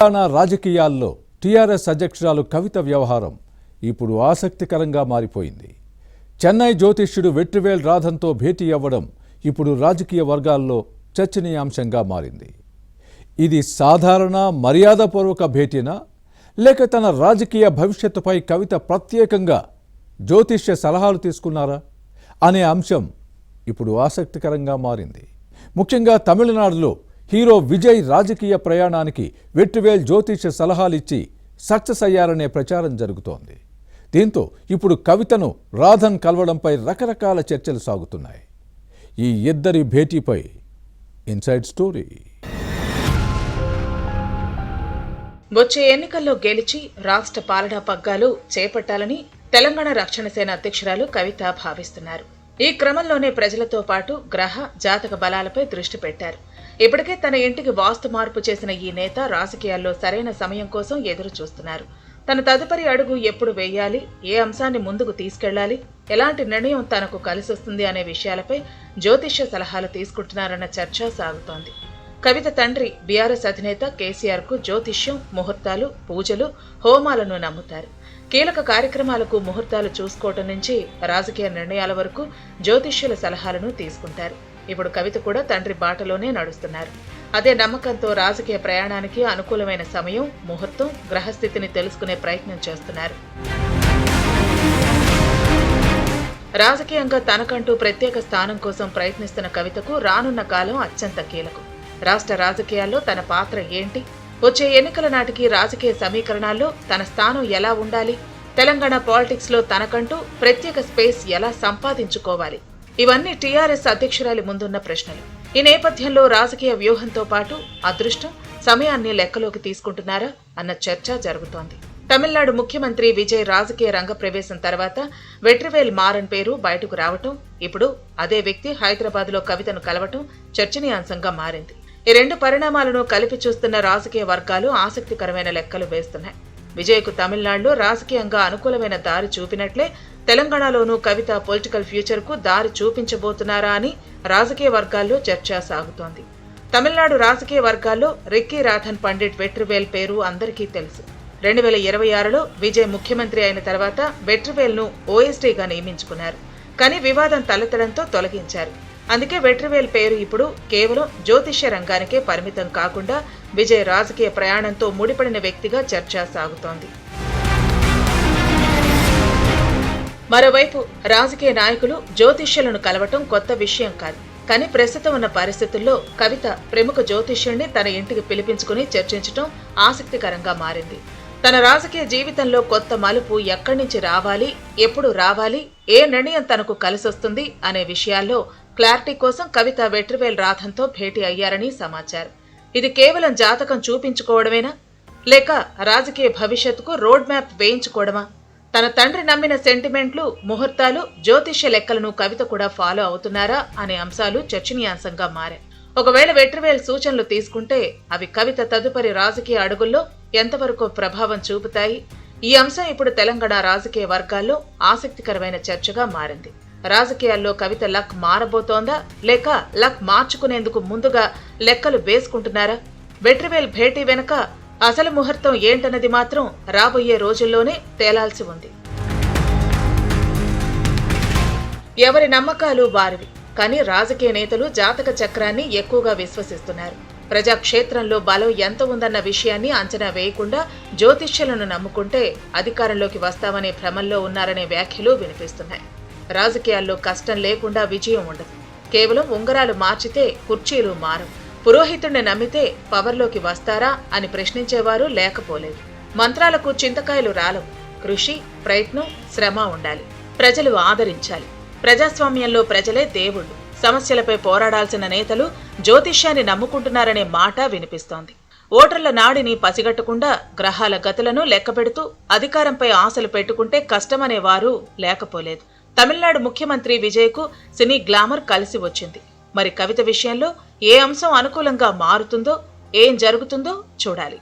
తెలంగాణ రాజకీయాల్లో టీఆర్ఎస్ అధ్యక్షురాలు కవిత వ్యవహారం ఇప్పుడు ఆసక్తికరంగా మారిపోయింది. చెన్నై జ్యోతిష్యుడు వెట్రివేల్ రాధన్తో భేటీ అవ్వడం ఇప్పుడు రాజకీయ వర్గాల్లో చర్చనీయాంశంగా మారింది. ఇది సాధారణ మర్యాదపూర్వక భేటీనా, లేక తన రాజకీయ భవిష్యత్తుపై కవిత ప్రత్యేకంగా జ్యోతిష్య సలహాలు తీసుకున్నారా అనే అంశం ఇప్పుడు ఆసక్తికరంగా మారింది. ముఖ్యంగా తమిళనాడులో హీరో విజయ్ రాజకీయ ప్రయాణానికి వెట్రివేల్ జ్యోతిష్య సలహాలిచ్చి సక్సెస్ అయ్యారనే ప్రచారం జరుగుతోంది. దీంతో ఇప్పుడు కవితను రాధన్ కలవడంపై రకరకాల చర్చలు సాగుతున్నాయి. ఈ ఇద్దరి భేటీపై ఇన్సైడ్ స్టోరీ. వచ్చే ఎన్నికల్లో గెలిచి రాష్ట్ర పాలనా పగ్గాలు చేపట్టాలని తెలంగాణ రక్షణ సేన అధ్యక్షురాలు కవిత భావిస్తున్నారు. ఈ క్రమంలోనే ప్రజలతో పాటు గ్రహ జాతక బలాలపై దృష్టి పెట్టారు. ఇప్పటికే తన ఇంటికి వాస్తు మార్పు చేసిన ఈ నేత రాజకీయాల్లో సరైన సమయం కోసం ఎదురు చూస్తున్నారు. తన తదుపరి అడుగు ఎప్పుడు వేయాలి, ఏ అంశాన్ని ముందుకు తీసుకెళ్లాలి, ఎలాంటి నిర్ణయం తనకు కలిసొస్తుంది అనే విషయాలపై జ్యోతిష్య సలహాలు తీసుకుంటున్నారన్న చర్చ సాగుతోంది. కవిత తండ్రి బీఆర్ఎస్ అధినేత కేసీఆర్ కు జ్యోతిష్యం, ముహూర్తాలు, పూజలు, హోమాలను నమ్ముతారు. కీలక కార్యక్రమాలకు ముహూర్తాలు చూసుకోవటం నుంచి రాజకీయ నిర్ణయాల వరకు జ్యోతిష్యుల సలహాలను తీసుకుంటారు. ఇప్పుడు కవిత కూడా తండ్రి బాటలోనే నడుస్తున్నారు. అదే నమ్మకంతో రాజకీయ ప్రయాణానికి అనుకూలమైన సమయం, ముహూర్తం, గ్రహస్థితిని తెలుసుకునే ప్రయత్నం చేస్తున్నారు. రాజకీయంగా తనకంటూ ప్రత్యేక స్థానం కోసం ప్రయత్నిస్తున్న కవితకు రానున్న కాలం అత్యంత కీలకం. రాష్ట్ర రాజకీయాల్లో తన పాత్ర ఏంటి, వచ్చే ఎన్నికల నాటికి రాజకీయ సమీకరణాల్లో తన స్థానం ఎలా ఉండాలి, తెలంగాణ పాలిటిక్స్ లో తనకంటూ ప్రత్యేక స్పేస్ ఎలా సంపాదించుకోవాలి, ఇవన్నీ టీఆర్ఎస్ అధ్యక్షురాలి ముందున్న ప్రశ్నలు. ఈ నేపథ్యంలో రాజకీయ వ్యూహంతో పాటు అదృష్టం, సమయాన్ని లెక్కలోకి తీసుకుంటున్నారా అన్న చర్చ జరుగుతోంది. తమిళనాడు ముఖ్యమంత్రి విజయ్ రాజకీయ రంగ ప్రవేశం తర్వాత వెట్రివేల్ మారన్ పేరు బయటకు రావటం, ఇప్పుడు అదే వ్యక్తి హైదరాబాద్ లో కవితను కలవటం చర్చనీయాంశంగా మారింది. ఈ రెండు పరిణామాలను కలిపి చూస్తున్న రాజకీయ వర్గాలు ఆసక్తికరమైన లెక్కలు వేస్తున్నాయి. విజయ్కు తమిళనాడులో రాజకీయంగా అనుకూలమైన దారి చూపినట్లే తెలంగాణలోనూ కవిత పొలిటికల్ ఫ్యూచర్ కు దారి చూపించబోతున్నారా అని రాజకీయ వర్గాల్లో చర్చ సాగుతోంది. తమిళనాడు రాజకీయ వర్గాల్లో రిక్కీ రాధన్ పండిట్ వెట్రివేల్ పేరు అందరికీ తెలుసు. 2026లో విజయ్ ముఖ్యమంత్రి అయిన తర్వాత వెట్రివేల్ ను ఓఎస్డీగా నియమించుకున్నారు. కానీ వివాదం తలెత్తడంతో తొలగించారు. అందుకే వెట్రివేల్ పేరు ఇప్పుడు కేవలం జ్యోతిష్య రంగానికే పరిమితం కాకుండా విజయ్ రాజకీయ ప్రయాణంతో ముడిపడిన వ్యక్తిగా చర్చ సాగుతోంది. మరోవైపు రాజకీయ నాయకులు జ్యోతిష్యులను కలవటం కొత్త విషయం కాదు. కానీ ప్రస్తుతం ఉన్న పరిస్థితుల్లో కవిత ప్రముఖ జ్యోతిష్యుడిని తన ఇంటికి పిలిపించుకుని చర్చించడం ఆసక్తికరంగా మారింది. తన రాజకీయ జీవితంలో కొత్త మలుపు ఎక్కడి నుంచి రావాలి, ఎప్పుడు రావాలి, ఏ నిర్ణయం తనకు కలిసొస్తుంది అనే విషయాల్లో క్లారిటీ కోసం కవిత వెట్రివేల్ రాధన్తో భేటీ అయ్యారని సమాచారం. ఇది కేవలం జాతకం చూపించుకోవడమేనా, లేక రాజకీయ భవిష్యత్తుకు రోడ్ మ్యాప్ వేయించుకోవడమా? తన తండ్రి నమ్మిన సెంటిమెంట్లు, ముహూర్తాలు, జ్యోతిష్య లెక్కలను కవిత కూడా ఫాలో అవుతున్నారా అనే అంశాలు చర్చనీయాంశంగా మారాయి. ఒకవేళ వెట్రివేల్ సూచనలు తీసుకుంటే అవి కవిత తదుపరి రాజకీయ అడుగుల్లో ఎంతవరకు ప్రభావం చూపుతాయి? ఈ అంశం ఇప్పుడు తెలంగాణ రాజకీయ వర్గాల్లో ఆసక్తికరమైన చర్చగా మారింది. రాజకీయాల్లో కవిత లక్ మారబోతోందా, లేక లక్ మార్చుకునేందుకు ముందుగా లెక్కలు వేసుకుంటున్నారా? వెట్రివేల్ భేటీ వెనుక అసలు ముహూర్తం ఏంటన్నది మాత్రం రాబోయే రోజుల్లోనే తేలాల్సి ఉంది. ఎవరి నమ్మకాలు వారివి. కానీ రాజకీయ నేతలు జాతక చక్రాన్ని ఎక్కువగా విశ్వసిస్తున్నారు. ప్రజాక్షేత్రంలో బలం ఎంత ఉందన్న విషయాన్ని అంచనా వేయకుండా జ్యోతిష్యులను నమ్ముకుంటే అధికారంలోకి వస్తామనే భ్రమంలో ఉన్నారనే వ్యాఖ్యలు వినిపిస్తున్నాయి. రాజకీయాల్లో కష్టం లేకుండా విజయం ఉండదు. కేవలం ఉంగరాలు మార్చితే కుర్చీలు మారవు. పురోహితుడిని నమ్మితే పవర్లోకి వస్తారా అని ప్రశ్నించేవారు లేకపోలేదు. మంత్రాలకు చింతకాయలు రాలవు. కృషి, ప్రయత్నం, శ్రమ ఉండాలి. ప్రజలు ఆదరించాలి. ప్రజాస్వామ్యంలో ప్రజలే దేవుళ్ళు. సమస్యలపై పోరాడాల్సిన నేతలు జ్యోతిష్యాన్ని నమ్ముకుంటున్నారనే మాట వినిపిస్తోంది. ఓటర్ల నాడిని పసిగట్టకుండా గ్రహాల గతులను లెక్కపెడుతూ అధికారంపై ఆశలు పెట్టుకుంటే కష్టమనేవారు లేకపోలేదు. తమిళనాడు ముఖ్యమంత్రి విజయ్కు సినీ గ్లామర్ కలిసి వచ్చింది. మరి కవిత విషయంలో ఏ అంశం అనుకూలంగా మారుతుందో, ఏం జరుగుతుందో చూడాలి.